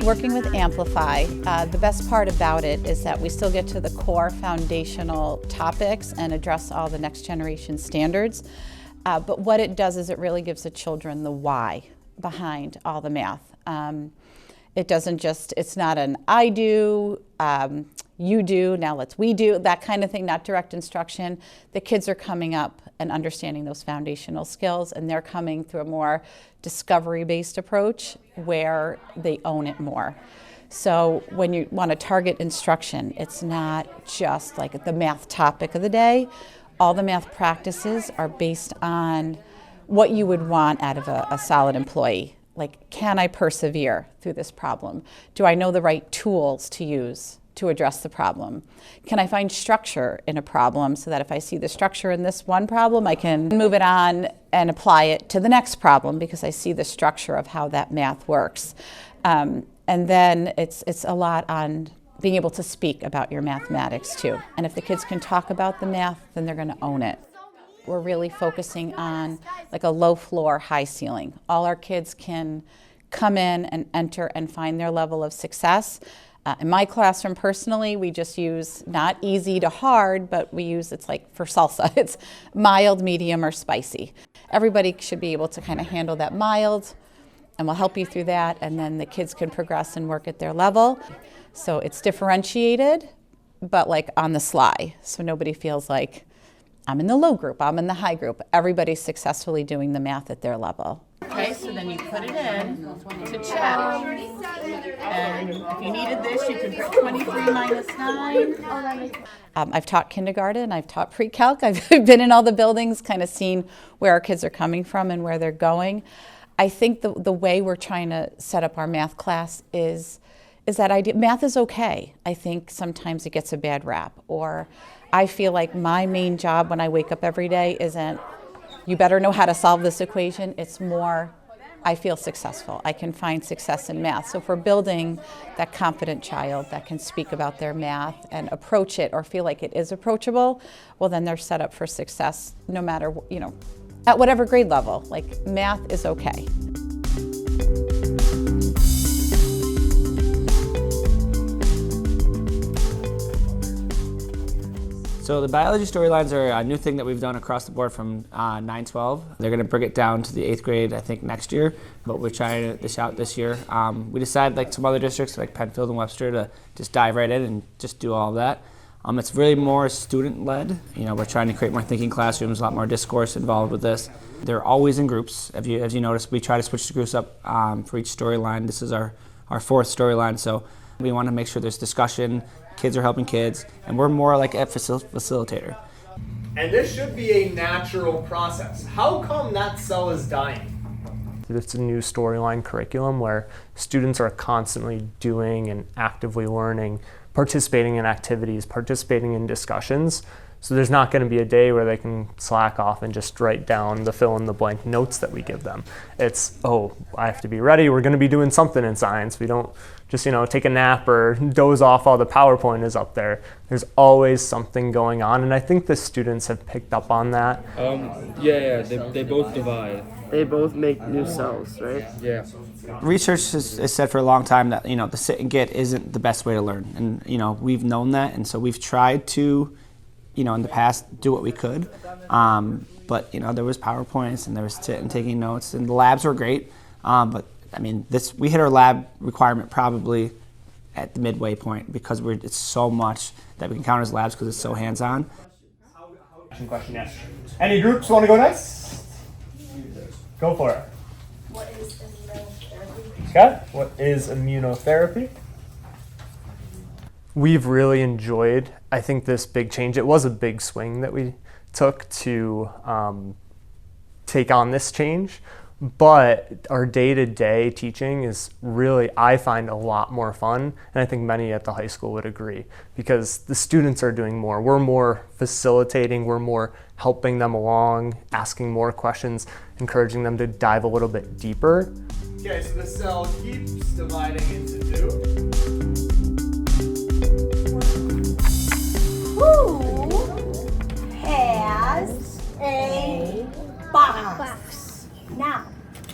Working with Amplify, the best part about it is that we still get to the core foundational topics and address all the next generation standards. But what it does is it really gives the children the why behind all the math. It doesn't just, it's not an I do, you do, now let's we do, that kind of thing, not direct instruction. The kids are coming up and understanding those foundational skills, and they're coming through a more discovery-based approach where they own it more. So when you want to target instruction, it's not just like the math topic of the day. All the math practices are based on what you would want out of a solid employee. Like, can I persevere through this problem? Do I know the right tools to use to address the problem? Can I find structure in a problem so that if I see the structure in this one problem, I can move it on and apply it to the next problem because I see the structure of how that math works. And then it's a lot on being able to speak about your mathematics too. And if the kids can talk about the math, then they're going to own it. We're really focusing on like a low floor, high ceiling. All our kids can come in and enter and find their level of success. In my classroom personally, we just use not easy to hard, but we use, it's like for salsa, it's mild, medium, or spicy. Everybody should be able to kind of handle that mild, and we'll help you through that, and then the kids can progress and work at their level. So it's differentiated, but like on the sly, so nobody feels like I'm in the low group, I'm in the high group. Everybody's successfully doing the math at their level. Okay, so then you put it in to check. And if you needed this, you could put 23 minus 9. I've taught kindergarten, I've taught pre-calc, I've been in all the buildings, kind of seen where our kids are coming from and where they're going. I think the way we're trying to set up our math class is that idea. Math is okay. I think sometimes it gets a bad rap, or I feel like my main job when I wake up every day isn't, you better know how to solve this equation. It's more, I feel successful. I can find success in math. So if we're building that confident child that can speak about their math and approach it or feel like it is approachable, well then they're set up for success no matter, at whatever grade level. Like, math is okay. So the biology storylines are a new thing that we've done across the board from 9-12. They're going to bring it down to the 8th grade, I think, next year, but we're trying this out this year. We decided, like some other districts, like Penfield and Webster, to just dive right in and just do all of that. It's really more student-led. We're trying to create more thinking classrooms, a lot more discourse involved with this. They're always in groups. As you notice, we try to switch the groups up for each storyline. This is our 4th storyline, so we want to make sure there's discussion, kids are helping kids, and we're more like a facilitator. And this should be a natural process. How come that cell is dying? It's a new storyline curriculum where students are constantly doing and actively learning, participating in activities, participating in discussions. So there's not going to be a day where they can slack off and just write down the fill-in-the-blank notes that we give them. It's, oh, I have to be ready. We're going to be doing something in science. We don't just, take a nap or doze off while the PowerPoint is up there. There's always something going on, and I think the students have picked up on that. They both divide. They both make new cells, right? Yeah. Research has said for a long time that, the sit and get isn't the best way to learn. And, we've known that, and so we've tried to, in the past, do what we could. But, there was PowerPoints and there was sit and taking notes, and the labs were great. But, we hit our lab requirement probably at the midway point because it's so much that we can count as labs because it's so hands-on. Question, yes. Any groups want to go next? Go for it. What is immunotherapy? Scott, what is immunotherapy? We've really enjoyed, I think, this big change. It was a big swing that we took to take on this change, but our day-to-day teaching is really, I find, a lot more fun, and I think many at the high school would agree, because the students are doing more. We're more facilitating, we're more helping them along, asking more questions, encouraging them to dive a little bit deeper. Okay, so the cell keeps dividing into 2. Who has a box? Now,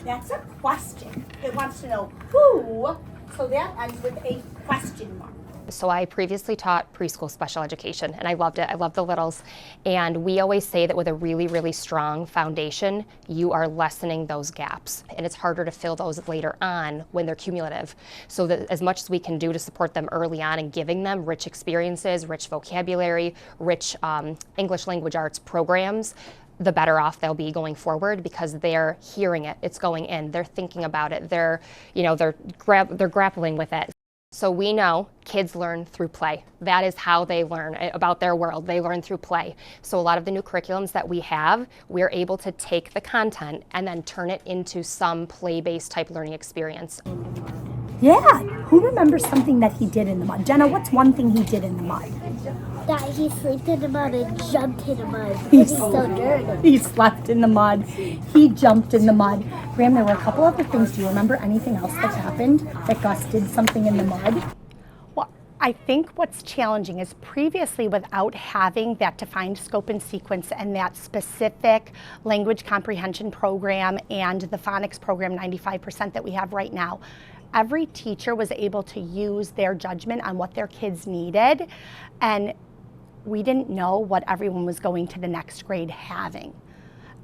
that's a question. It wants to know who So that ends with a question mark. So I previously taught preschool special education, and I loved it. I loved the littles. And we always say that with a really, really strong foundation, you are lessening those gaps. And it's harder to fill those later on when they're cumulative. So that as much as we can do to support them early on and giving them rich experiences, rich vocabulary, rich English language arts programs, the better off they'll be going forward, because they're hearing it, it's going in, they're thinking about it, they're grappling with it. So we know kids learn through play. That is how they learn about their world. They learn through play. So a lot of the new curriculums that we have, we're able to take the content and then turn it into some play-based type learning experience. Yeah, who remembers something that he did in the mud? Jenna, what's one thing he did in the mud? That he slept in the mud and jumped in the mud. He's so dirty. He slept in the mud. He jumped in the mud. Graham, there were a couple other things. Do you remember anything else that happened that Gus did something in the mud? Well, I think what's challenging is previously, without having that defined scope and sequence and that specific language comprehension program and the phonics program 95% that we have right now, every teacher was able to use their judgment on what their kids needed, and we didn't know what everyone was going to the next grade having.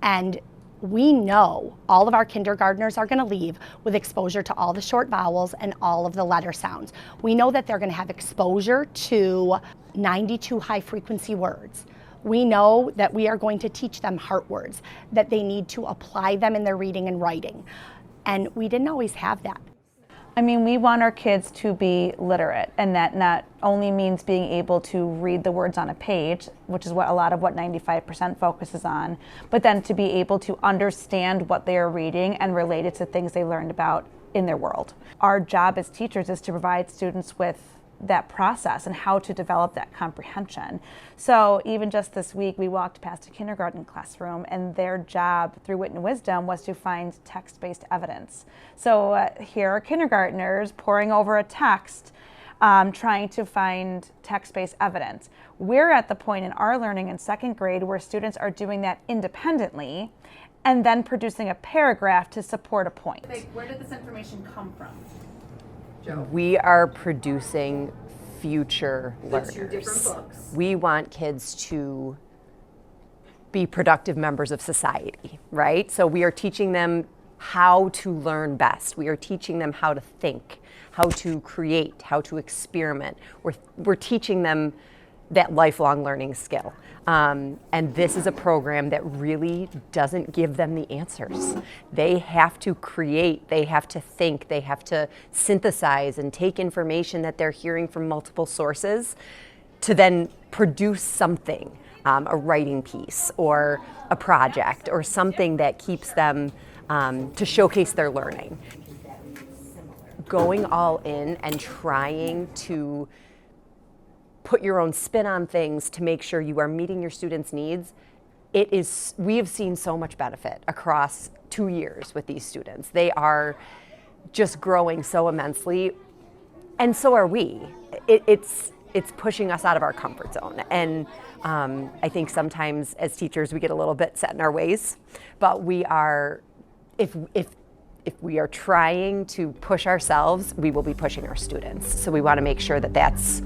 And we know all of our kindergartners are going to leave with exposure to all the short vowels and all of the letter sounds. We know that they're going to have exposure to 92 high frequency words. We know that we are going to teach them heart words, that they need to apply them in their reading and writing. And we didn't always have that. I mean, we want our kids to be literate, and that not only means being able to read the words on a page, which is what a lot of what 95% focuses on, but then to be able to understand what they are reading and relate it to things they learned about in their world. Our job as teachers is to provide students with that process and how to develop that comprehension. So even just this week, we walked past a kindergarten classroom, and their job through Wit and Wisdom was to find text-based evidence. So here are kindergartners poring over a text, trying to find text-based evidence. We're at the point in our learning in second grade where students are doing that independently and then producing a paragraph to support a point. Where did this information come from? We are producing future learners. 2 different books. We want kids to be productive members of society, right? So we are teaching them how to learn best. We are teaching them how to think, how to create, how to experiment. We're teaching them that lifelong learning skill. And this is a program that really doesn't give them the answers. They have to create, they have to think, they have to synthesize and take information that they're hearing from multiple sources to then produce something, a writing piece or a project or something that keeps them to showcase their learning. Going all in and trying to put your own spin on things to make sure you are meeting your students' needs, we have seen so much benefit across 2 years with these students. They are just growing so immensely, and so are we. It's pushing us out of our comfort zone. And I think sometimes as teachers we get a little bit set in our ways, but we are, if we are trying to push ourselves, we will be pushing our students. So we want to make sure that that's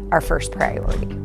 our first priority.